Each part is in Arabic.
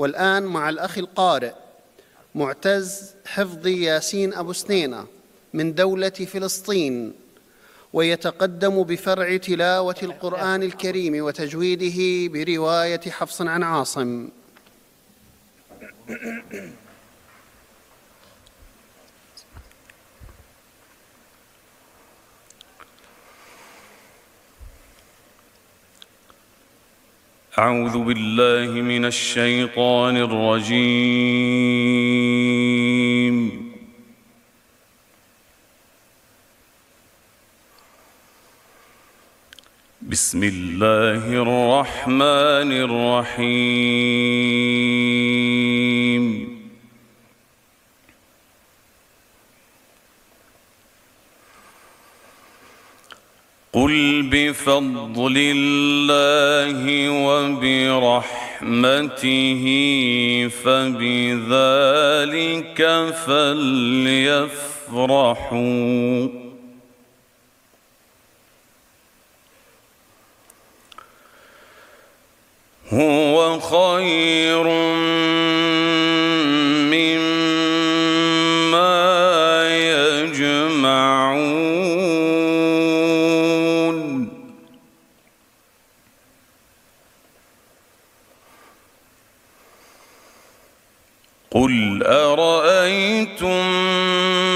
والآن مع الأخ القارئ معتز حفظي ياسين أبو سنينة من دولة فلسطين، ويتقدم بفرع تلاوة القرآن الكريم وتجويده برواية حفص عن عاصم. أعوذ بالله من الشيطان الرجيم. بسم الله الرحمن الرحيم. قل بفضل الله وبرحمته فبذلك فليفرحوا هو خير مما يجمعون. قل أرأيتم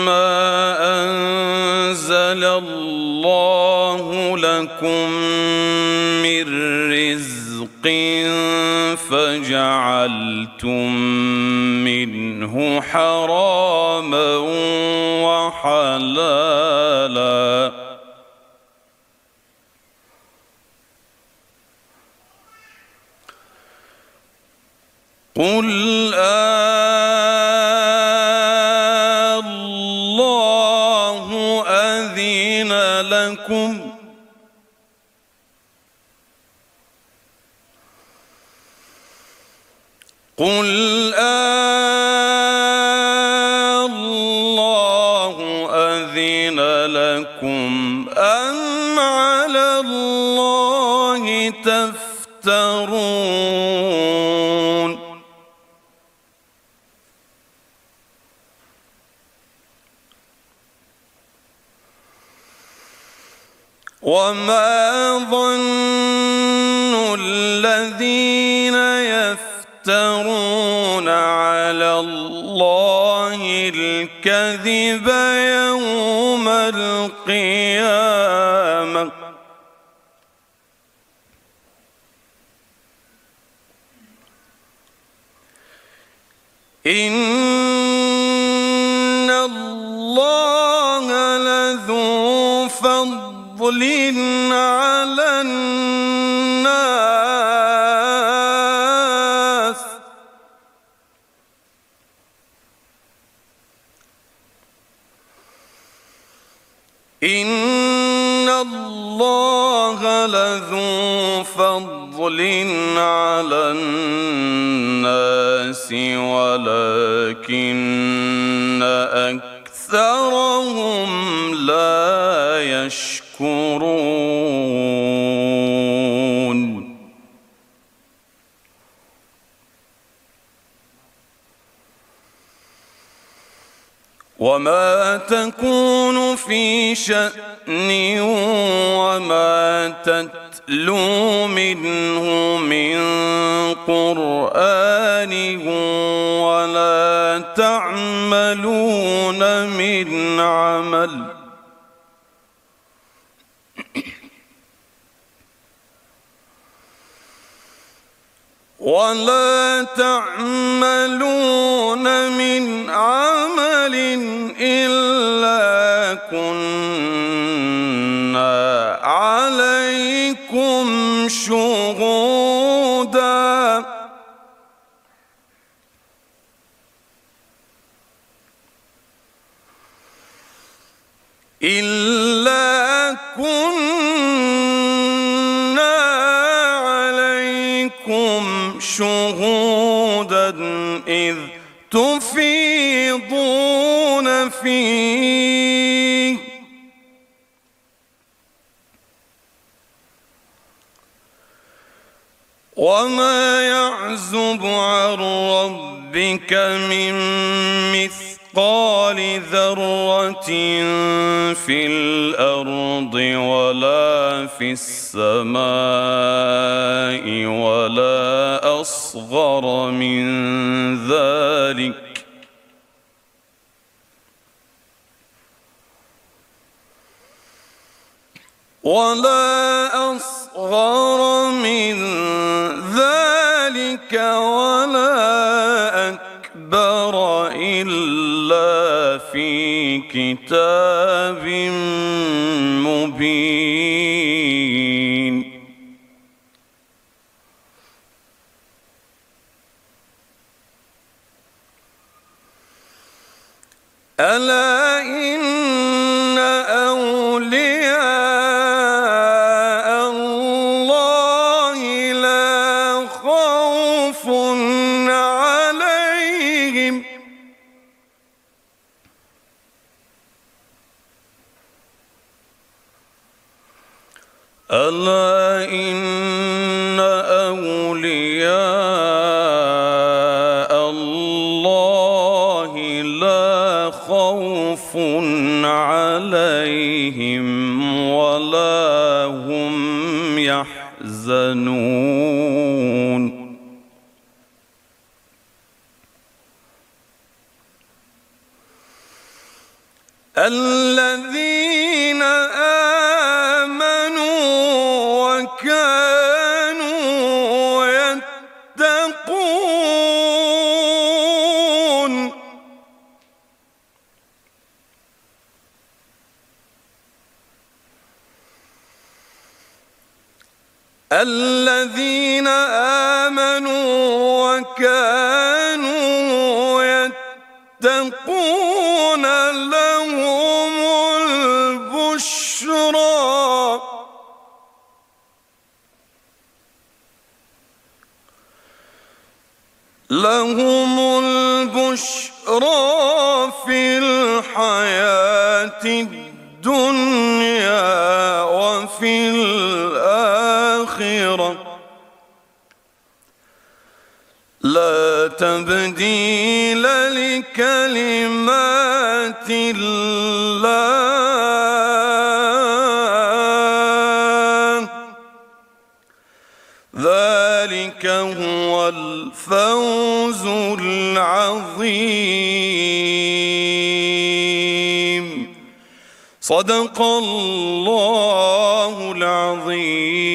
ما أنزل الله لكم من رزق فجعلتم منه حراما وحلالا قل الله أذن لكم قل الله أذن لكم أم على الله تفترون وما ظن الذين يفترون على الله الكذب يوم القيامة إن الله لذو فضل على الناس إن الله لذو فضل على الناس ولكن أكثرهم لا يشكرون. وما تكون في شأن وما تتلو منه من قرآن ولا تعملون من عمل إلا كنا عليكم شهودا إذ تفيضون فيه وما يعزب عن ربك من مثقال ذرة في الأرض ولا في السماء ولا أصغر من ذلك ولا أكبر إلا في كتاب مبين. ألا إن أولياء الله لا خوف عليهم ألا إن أولياء الله لا خوف عليهم ولا هم يحزنون. الذين آمنوا وكانوا يتقون الذين آمنوا وكانوا يتقون لهم البشرى في الحياة الدنيا وفي الآخرة لا تبديل لكلمات الله ذلك هو الفوز العظيم. صدق الله العظيم.